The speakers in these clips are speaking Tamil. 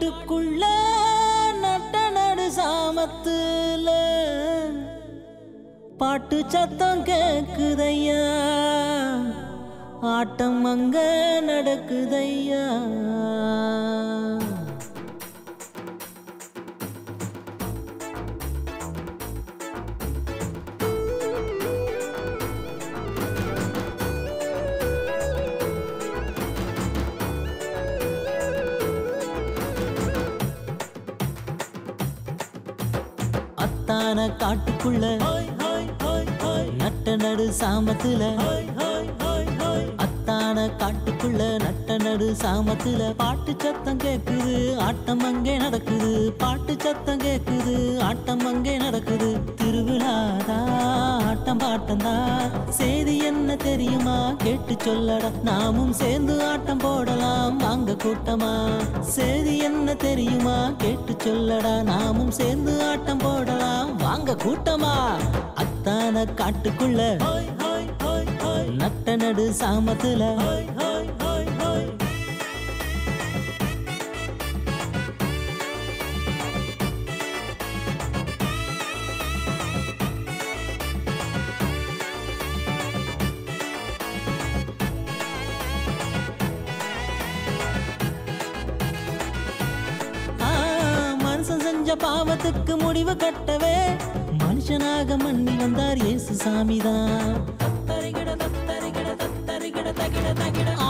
காட்டுக்குள்ள நட்ட நடு சாமத்துல பாட்டு சத்தம் கேக்குதையா, ஆட்டம் அங்க நடக்குதையா. அத்தான காட்டுக்குள்ள நட்ட நடு சாமத்துல, அத்தான காட்டுக்குள்ள நட்ட நடு சாமத்துல பாட்டு சத்தம் கேக்குது, ஆட்டம் அங்கே நடக்குது. பாட்டு சத்தம் கேக்குது, ஆட்டம் அங்கே நடக்குது. திருவிழாதா ஆட்டம் பாட்டந்தா, செய்தி என்ன தெரியுமா கேட்டு சொல்லடா. நாமும் சேர்ந்து ஆட்டம் போடலாம் வாங்க கூட்டமா. செய்தி என்ன தெரியுமா கேட்டு சொல்லடா. நாமும் சேர்ந்து ஆட்டம் போடலாம் வாங்க கூட்டமா. அத்தான காட்டுக்குள்ள நட்ட நடு சாமத்துல, மனுஷன் செஞ்ச பாவத்துக்கு முடிவு கட்டவே மனுஷனாக மண்ணில் வந்தார் இயேசு சாமிதான்.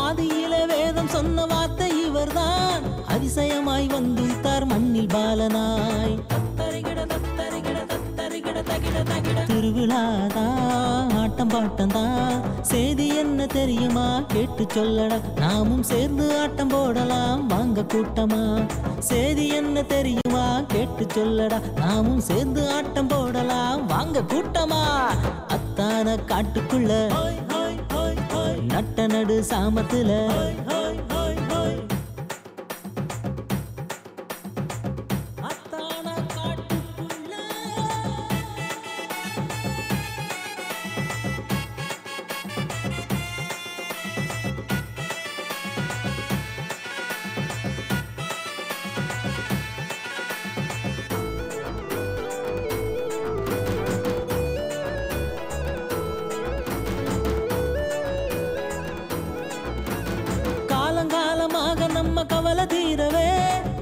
ஆதியில வேதம் சொன்ன வார்த்தை இவர்தான், அதிசயமாய் வந்துட்டார் மண்ணில் பாலனாய். திருவிழாதா ஆட்டம் பாட்டந்தா, செய்தி என்ன தெரியுமா கேட்டு சொல்லடா. நாமும் சேர்ந்து ஆட்டம் போடலாம் வாங்க கூட்டமா. செய்தி என்ன தெரியுமா கேட்டு சொல்லடா. நாமும் சேர்ந்து ஆட்டம் போடலாம் வாங்க கூட்டமா. அத்தான காட்டுக்குள்ள நட்ட நடு சாமத்துல, நம்ம கவலை தீரவே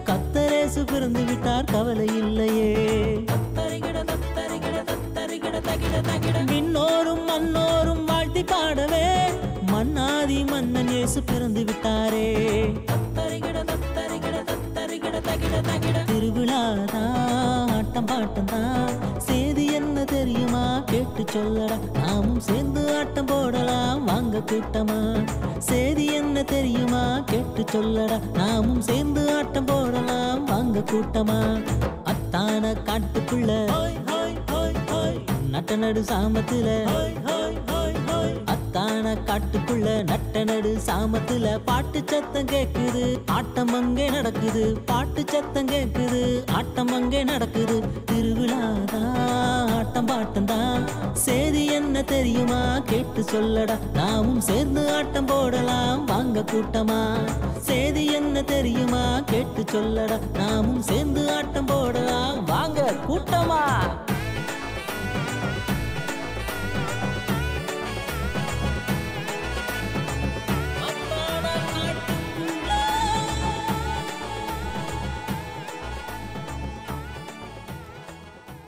கர்த்தரேசு பிறந்து விட்டார், கவலை இல்லையே. விண்ணோரும் மண்ணோரும் வாழ்த்தி பாடவே மன்னாதி மன்னன் இயேசு பிறந்து விட்டாரே. திருவிழாதா ஆட்டம் பாட்டந்தா, செய்தி என்ன தெரியுமா கேட்டு சொல்லடா. நாமும் சேர்ந்து ஆட்டம் போடலாம் வாங்க கூட்டமா. செய்தி என்ன தெரியுமா கேட்டு சொல்லடா. நாமும் சேர்ந்து ஆட்டம் போடலாம் வாங்க கூட்டமா. அத்தான காட்டுக்குள்ள நட்ட நடு சாமத்துல, அத்தான காட்டுக்குள்ள நட்ட நடு சாமத்துல பாட்டு சத்தம் கேக்குது, ஆட்டம் அங்கே நடக்குது. பாட்டு சத்தம் கேக்குது, ஆட்டம் அங்கே நடக்குது. திருவிழாதா ஆட்டம் பாட்டந்தா, செய்தி என்ன தெரியுமா கேட்டு சொல்லடா. நாமும் சேர்ந்து ஆட்டம் போடலாம் வாங்க கூட்டமா. செய்தி என்ன தெரியுமா கேட்டு சொல்லடா. நாமும் சேர்ந்து ஆட்டம் போடலாம் வாங்க கூட்டமா.